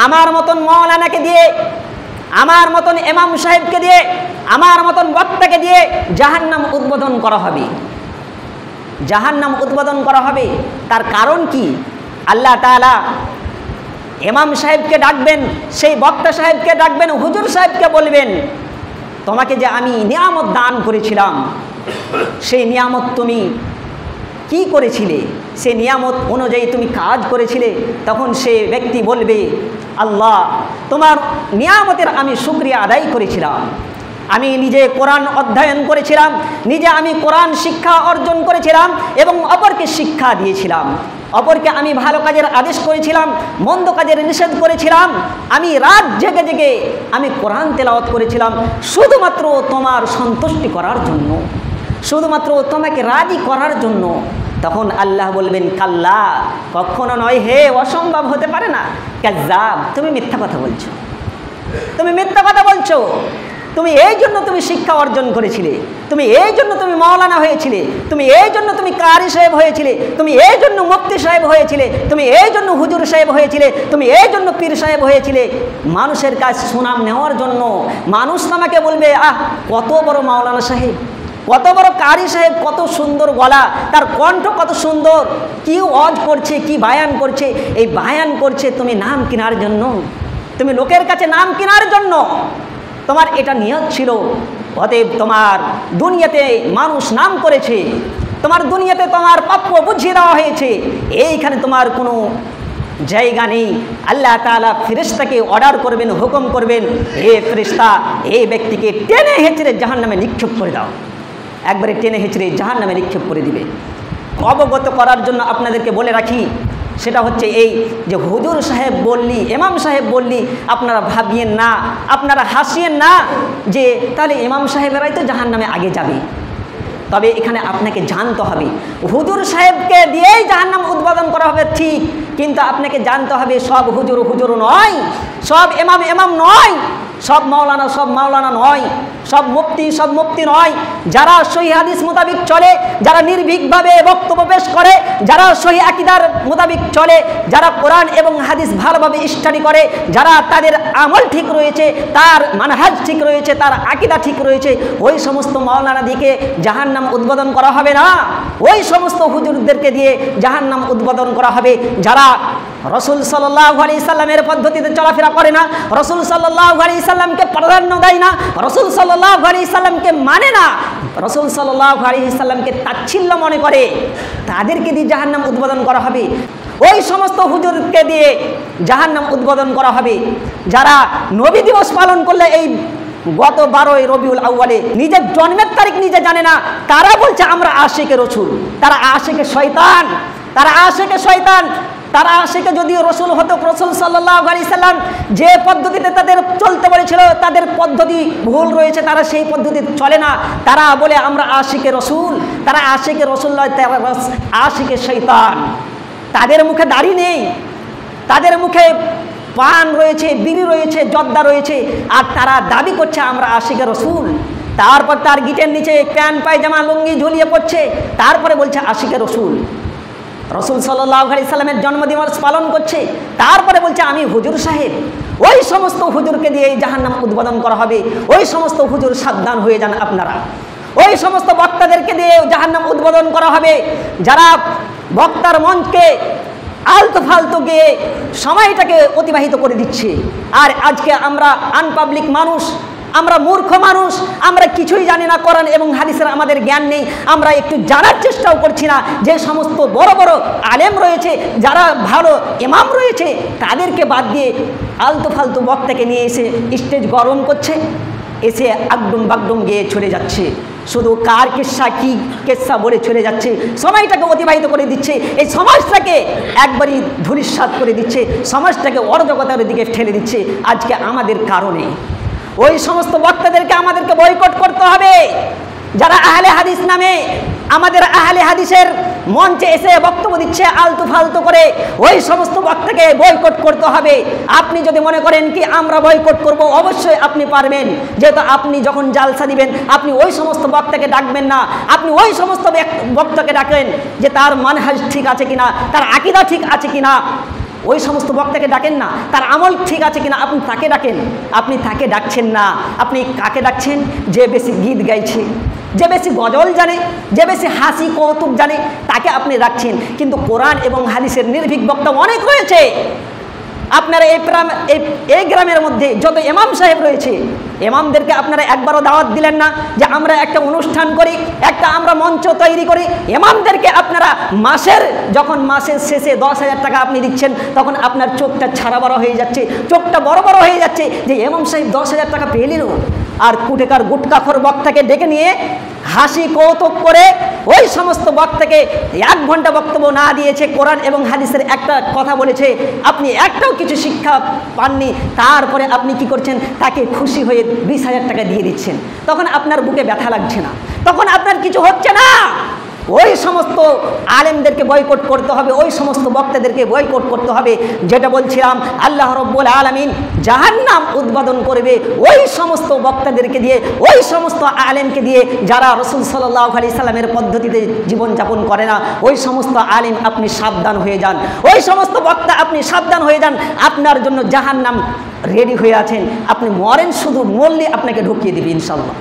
আমার মতন মাওলানাকে দিয়ে, আমার মতন ইমাম সাহেবকে দিয়ে, আমার মতন বক্তাকে দিয়ে জাহান্নাম উদ্বোধন করা হবে। জাহান্নাম উদ্বোধন করা হবে। তার কারণ কি? আল্লাহ তাআলা ইমাম সাহেবকে ডাকবেন, সেই বক্তা সাহেবকে ডাকবেন, হুজুর সাহেবকে বলবেন, তোমাকে যে আমি নিয়ামত দান করেছিলাম, সেই নিয়ামত তুমি কি করেছিলে, সেই নিয়ামত অনুযায়ী তুমি কাজ করেছিলে। তখন সে ব্যক্তি বলবে, আল্লাহ, তোমার নিয়ামতের আমি শুকরিয়া আদায় করেছিলাম। আমি নিজে কোরআন অধ্যয়ন করেছিলাম, নিজে আমি কোরআন শিক্ষা অর্জন করেছিলাম এবং অপরকে শিক্ষা দিয়েছিলাম। অপরকে আমি ভালো কাজের আদেশ করেছিলাম, মন্দ কাজের নিষেধ করেছিলাম। আমি রাত জেগে জেগে আমি কোরআন তেলাওয়াত করেছিলাম শুধুমাত্র তোমার সন্তুষ্টি করার জন্য, শুধুমাত্র তোমাকে রাজি করার জন্য। তখন আল্লাহ বলবেন, কাল্লা, কখনো নয়, হে অসম্ভব হতে পারে না। কাজ্জাব, তুমি মিথ্যা কথা বলছো, তুমি মিথ্যা কথা বলছো। তুমি এই জন্য তুমি শিক্ষা অর্জন করেছিলে, তুমি এই জন্য তুমি মাওলানা হয়েছিলে, তুমি এই জন্য তুমি কারি সাহেব হয়েছিলে, তুমি এই জন্য মুফতি সাহেব হয়েছিলে, তুমি এই জন্য হুজুর সাহেব হয়েছিলে, তুমি এই জন্য পীর সাহেব হয়েছিলে। মানুষের কাছ সুনাম নেওয়ার জন্য। মানুষ আমাকে বলবে, আহ, কত বড় মাওলানা সাহেব, কত বড় কারি সাহেব, কত সুন্দর গলা, তার কণ্ঠ কত সুন্দর, কি ওয়াজ করছে, কি বায়ান করছে। এই বায়ান করছে তুমি নাম কেনার জন্য, তুমি লোকের কাছে নাম কেনার জন্য তোমার এটা নিয়ত ছিল। অতএব তোমার দুনিয়াতে মানুষ নাম করেছে, তোমার দুনিয়াতে তোমার প্রাপ্য বুঝিয়ে দেওয়া হয়েছে, এইখানে তোমার কোনো জায়গা নেই। আল্লাহ তাআলা ফেরেশতাকে অর্ডার করবেন, হুকুম করবেন, হে ফেরেশতা, এই ব্যক্তিকে টেনে হেঁচড়ে জাহান্নামে নিক্ষেপ করে দাও। একবারে টেনে হেঁচড়ে জাহান্নামে নিক্ষেপ করে দিবে। অবগত করার জন্য আপনাদেরকে বলে রাখি, সেটা হচ্ছে এই যে হুজুর সাহেব বললি, ইমাম সাহেব বললি, আপনারা ভাবিয়েন না, আপনারা হাসিয়েন না যে তাহলে ইমাম সাহেবেরাই তো জাহান্নামে আগে যাবে। তবে এখানে আপনাকে জানতে হবে, হুজুর সাহেবকে দিয়েই জাহান্নাম উদ্বোধন করা হবে ঠিক, কিন্তু আপনাকে জানতে হবে সব হুজুর হুজুর নয়, সব ইমাম ইমাম নয়, সব মাওলানা নয়, সব মুফতি নয়। যারা সহিহ হাদিস মোতাবিক চলে, যারা নির্ভীকভাবে বক্তব্য পেশ করে, যারা সহিহ আকীদার মোতাবিক চলে, যারা কোরআন এবং হাদিস ভালোভাবে স্টাডি করে, যারা তাদের আমল ঠিক রয়েছে, তার মানহাজ ঠিক রয়েছে, তার আকীদা ঠিক রয়েছে, ওই সমস্ত মাওলানা দিকে জাহান্নাম উদ্বোধন করা হবে না। ওই সমস্ত হুজুরদেরকে দিয়ে জাহান্নাম উদ্বোধন করা হবে যারা রাসূল সাল্লাল্লাহু আলাইহি সাল্লামের পদ্ধতিতে চলাফেরা করে না, রাসূল সাল্লাল্লাহু আলাইহি সাল্লামকে প্রাধান্য দেয় না, রাসূল সাল্লাল্লাহু আলাইহি সাল্লামকে মানে না, রাসূল সাল্লাল্লাহু আলাইহি সাল্লামকে তাচ্ছিল্য মনে করে, তাদেরকে দিয়ে জাহান্নাম উদ্বোধন করা হবে। ওই সমস্ত হুজুরকে দিয়ে জাহান্নাম উদ্বোধন করা হবে যারা নবী দিবস পালন করলে এই গত 12ই রবিউল আউয়ালে নিজের জন্মের তারিখ নিজে জানে না, তারা বলছে আমরা আশিকে রসুল। তারা আশিকে শয়তান, তারা আশিকে শয়তান। তারা আশিকে যদিও রসুল হতো, রাসূল সাল্লাল্লাহু আলাইহি সাল্লাম যে পদ্ধতিতে তাদের চলতে বলেছিল তাদের পদ্ধতি ভুল রয়েছে, তারা সেই পদ্ধতিতে চলে না। তারা বলে আমরা আশিকে রসুল, তারা আশিকে রসুল নয়, তারা আশিকে শয়তান। তাদের মুখে দাড়ি নেই, তাদের মুখে পান রয়েছে, বিড়ি রয়েছে, জর্দা রয়েছে, আর তারা দাবি করছে আমরা আশিকে রসুল। তারপর তার গিটের নিচে প্যান্ট পায়জামা লুঙ্গি ঝুলিয়ে পড়ছে, তারপরে বলছে আশিকে রসুল। রাসূল সাল্লাল্লাহু আলাইহি সাল্লামের জন্মদিবস পালন করছে, তারপরে বলছে আমি হুজুর সাহেব। ওই সমস্ত হুজুরকে দিয়ে জাহান্নাম উদ্বোধন করা হবে। ওই সমস্ত হুজুর সাবধান হয়ে যান আপনারা। ওই সমস্ত বক্তাদেরকে দিয়ে জাহান্নাম উদ্বোধন করা হবে যারা বক্তার মঞ্চকে আলতু ফালতু গিয়ে সময়টাকে অতিবাহিত করে দিচ্ছে। আর আজকে আমরা আনপাবলিক মানুষ, আমরা মূর্খ মানুষ, আমরা কিছুই জানি না, কোরআন এবং হাদিসের আমাদের জ্ঞান নেই, আমরা একটু জানার চেষ্টাও করছি না। যে সমস্ত বড় বড় আলেম রয়েছে, যারা ভালো ইমাম রয়েছে, তাদেরকে বাদ দিয়ে আলতু ফালতু বক্তাকে নিয়ে এসে স্টেজ গরম করছে, এসে আগডুম বাগডুম গিয়ে চলে যাচ্ছে, শুধু কার কিস্সা কি কিস্সা বলে চলে যাচ্ছে, সময়টাকে অতিবাহিত করে দিচ্ছে। এই সমাজটাকে একবারই ধূলিসাৎ করে দিচ্ছে, সমাজটাকে অরাজকতার দিকে ঠেলে দিচ্ছে আজকে আমাদের কারণে। ওই সমস্ত বক্তাদেরকে আমাদেরকে বয়কট করতে হবে যারা আহলে হাদিস নামে আমাদের আহলে হাদিসের মঞ্চে এসে বক্তব্য দিচ্ছে আলতু ফালতু করে। ওই সমস্ত বক্তাকে বয়কট করতে হবে। আপনি যদি মনে করেন কি আমরা বয়কট করব, অবশ্যই আপনি পারবেন, যেহেতু আপনি যখন জালসা দিবেন আপনি ওই সমস্ত বক্তাকে ডাকবেন না, আপনি ওই সমস্ত বক্তাকে ডাকেন যে তার মানহাজ ঠিক আছে কিনা, তার আকীদা ঠিক আছে কিনা, ওই সমস্ত বক্তাকে ডাকেন না, তার আমল ঠিক আছে কিনা আপনি তাকে ডাকেন। আপনি তাকে ডাকছেন না, আপনি কাকে ডাকছেন? যে বেশি গীত গাইছে, যে বেশি গজল জানে, যে বেশি হাসি কৌতুক জানে, তাকে আপনি রাখছেন। কিন্তু কোরআন এবং হাদিসের নির্ভীক বক্তা অনেক রয়েছে। আপনারা এই গ্রামের মধ্যে যত ইমাম সাহেব রয়েছে, ইমামদেরকে আপনারা একবারও দাওয়াত দিলেন না যে আমরা একটা অনুষ্ঠান করি, একটা আমরা মঞ্চ তৈরি করি। ইমামদেরকে আপনারা যখন মাসের শেষে 10,000 টাকা আপনি দিচ্ছেন, তখন আপনার চোখটা ছাড়া বড় হয়ে যাচ্ছে, চোখটা বড় বড় হয়ে যাচ্ছে যে ইমাম সাহেব 10,000 টাকা পেয়ে নিল। আর কুটেকার গুটকাখোর বক্তাকে ডেকে নিয়ে হাসি কৌতুক করে ওই সমস্ত বক্তাকে 1 ঘন্টা বক্তব্য না দিয়েছে, কোরআন এবং হাদিসের একটা কথা বলেছে, আপনি একটাও কিছু শিক্ষা পাননি, তারপরে আপনি কি করছেন? তাকে খুশি হয়ে 20,000 টাকা দিয়ে দিচ্ছেন। তখন আপনার বুকে ব্যথা লাগছে না, তখন আপনার কিছু হচ্ছে না। ওই সমস্ত আলেমদেরকে বয়কট করতে হবে, ওই সমস্ত বক্তাদেরকে বয়কট করতে হবে। যেটা বলছিলাম, আল্লাহ রাব্বুল আলামিন জাহান্নাম উদ্বোধন করবে ওই সমস্ত বক্তাদেরকে দিয়ে, ওই সমস্ত আলেমকে দিয়ে যারা রাসূল সাল্লাল্লাহু আলাইহি সাল্লামের পদ্ধতিতে জীবনযাপন করে না। ওই সমস্ত আলেম আপনি সাবধান হয়ে যান, ওই সমস্ত বক্তা আপনি সাবধান হয়ে যান। আপনার জন্য জাহান্নাম রেডি হয়ে আছেন, আপনি মরেন, শুধু মরলে আপনাকে ঢুকিয়ে দিবে ইনশাআল্লাহ।